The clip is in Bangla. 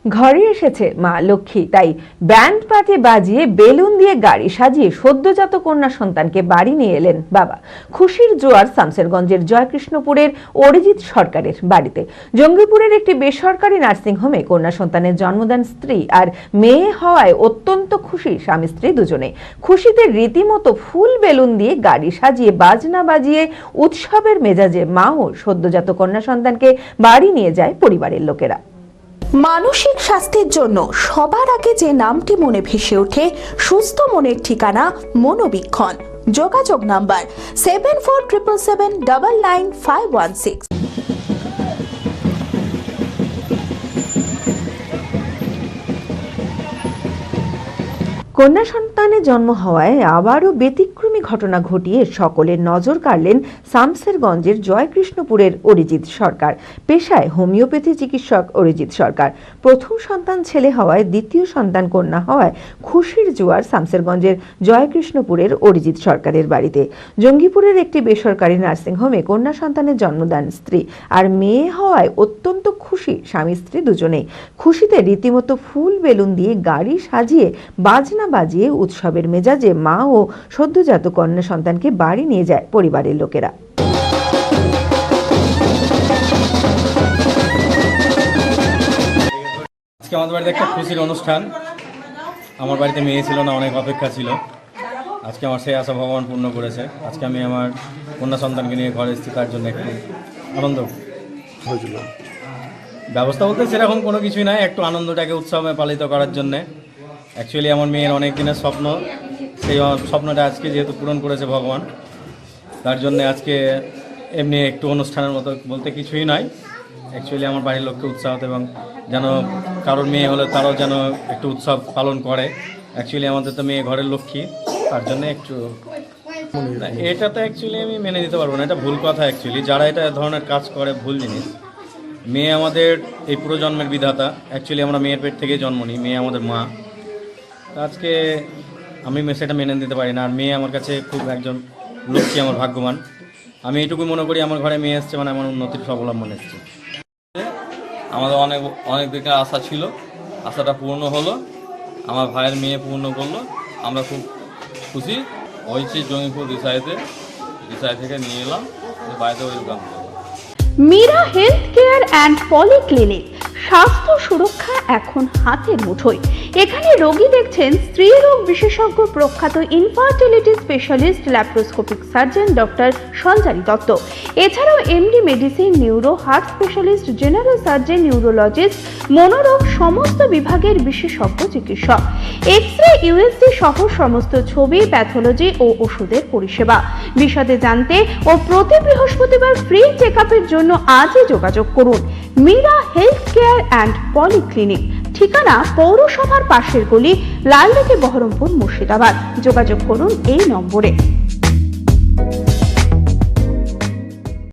ঘরে এসেছে মা লক্ষ্মী, তাই ব্যান্ড পার্টি বাজিয়ে বেলুন দিয়ে গাড়ি সাজিয়ে সদ্যজাত কন্যা সন্তানকে বাড়ি নিয়ে এলেন বাবা। খুশির জোয়ার শামসেরগঞ্জের জয়কৃষ্ণপুরের অরিজিৎ সরকারের বাড়িতে। জঙ্গিপুরের একটি বেসরকারি নার্সিংহোমে কন্যা সন্তানের জন্ম দেন স্ত্রী, আর মেয়ে হওয়ায় অত্যন্ত খুশি স্বামী স্ত্রী দুজনে। খুশিতে রীতিমতো ফুল বেলুন দিয়ে গাড়ি সাজিয়ে বাজনা বাজিয়ে উৎসবের মেজাজে মা ও সদ্যজাত কন্যা সন্তানকে বাড়ি নিয়ে যায় পরিবারের লোকেরা। মানসিক স্বাস্থ্যের জন্য সবার আগে যে নামটি মনে ভেসে ওঠে, সুস্থ মনের ঠিকানা মনোবীক্ষণ। যোগাযোগ নাম্বার 7477799516। কন্যা সন্তানের জন্ম হওয়ায় আবারও ব্যতিক্রমী ঘটনা ঘটিয়ে সকলের নজর কাড়লেন শামসেরগঞ্জের জয়কৃষ্ণপুরের অরিজিৎ সরকার। পেশায় হোমিওপ্যাথি চিকিৎসক অরিজিৎ সরকার। প্রথম সন্তান ছেলে হওয়ায় দ্বিতীয় সন্তান কন্যা হওয়ায় খুশির জোয়ার শামসেরগঞ্জের জয়কৃষ্ণপুরের অরিজিৎ সরকারের বাড়িতে। জঙ্গিপুরের একটি বেসরকারি নার্সিংহোমে কন্যা সন্তানের জন্ম দেন স্ত্রী, আর মেয়ে হওয়ায় অত্যন্ত খুশি স্বামী স্ত্রী দুজনেই। খুশিতে রীতিমতো ফুল বেলুন দিয়ে গাড়ি সাজিয়ে বাজনা বাজিয়ে উৎসবের মেজাজে মা ও সদ্যজাত কন্যা সন্তানকে বাড়ি নিয়ে যায় পরিবারের লোকেরা। আজকে আমাদের বাড়িতে একটা খুশির অনুষ্ঠান। আমার বাড়িতে মেয়ে ছিল না, অনেক অপেক্ষা ছিল। আজকে আমার সেই আশা ভগবান পূর্ণ করেছে। আজকে আমি আমার কন্যা সন্তানকে নিয়ে ঘরে এসেছি, তার জন্য একটু আনন্দ হয়েছিল। ব্যবস্থা বলতে সেরকম কোনো কিছুই নাই, একটু আনন্দটাকে উৎসবে পালিত করার জন্যে। অ্যাকচুয়ালি আমার মেয়ের অনেক দিনের স্বপ্ন, সেই স্বপ্নটা আজকে যেহেতু পূরণ করেছে ভগবান, তার জন্য আজকে এমনি একটু অনুষ্ঠানের মতো বলতে কিছুই নয়। অ্যাকচুয়ালি আমার বাড়ির লোককে উৎসাহ, এবং যেন কারোর মেয়ে হলে তারাও যেন একটু উৎসব পালন করে। অ্যাকচুয়ালি আমাদের তো মেয়ে ঘরের লক্ষ্মী, তার জন্য একটু এটা তো অ্যাকচুয়ালি আমি মেনে নিতে পারবো না, এটা ভুল কথা। অ্যাকচুয়ালি যারা এটা ধরনের কাজ করে ভুল জিনিস। মেয়ে আমাদের এই পুরো জন্মের বিধাতা। অ্যাকচুয়ালি আমরা মেয়ের পেট থেকে জন্ম নিই, মেয়ে আমাদের মা। আজকে আমি সেটা মেনে নিতে পারি না। আর মেয়ে আমার কাছে খুব একজন লক্ষ্মী, আমার ভাগ্যবান। আমি এইটুকু মনে করি আমার ঘরে মেয়ে এসছে মানে আমার উন্নতির অবলম্বন এসছে। আমাদের অনেক দিকের আশা ছিল, আশাটা পূর্ণ হলো, আমার ভাইয়ের মেয়ে পূর্ণ করলো। আমরা খুব খুশি হয়েছি। জঙ্গিপুর দিশাই থেকে নিয়ে এলাম, বাড়িতে ওয়েলকাম করলাম। Meera health care and polyclinic. স্বাস্থ্য সুরক্ষা এখন হাতের মুঠোয়। এখানে রোগী দেখছেন স্ত্রী রোগ বিশেষজ্ঞ, প্রখ্যাত infertility specialist laparoscopic surgeon doctor Sanchari Dutta. এছাড়াও MD medicine, neuro, heart specialist, general surgeon, neurologist, মনোরোগ সমস্ত বিভাগের বিশেষজ্ঞ চিকিৎসক। এক্স-রে, ইউএসজি সহ সমস্ত ছবি, প্যাথোলজি ও ওষুধের পরিষেবা। বিশদে জানতে ও প্রতি বৃহস্পতিবার ফ্রি চেকআপের জন্য আজই যোগাযোগ করুন। Meera health care and polyclinic, ঠিকানা পৌরসভার পাশের গলি, লালদিঘি, বহরমপুর, মুর্শিদাবাদ। যোগাযোগ করুন এই নম্বরে।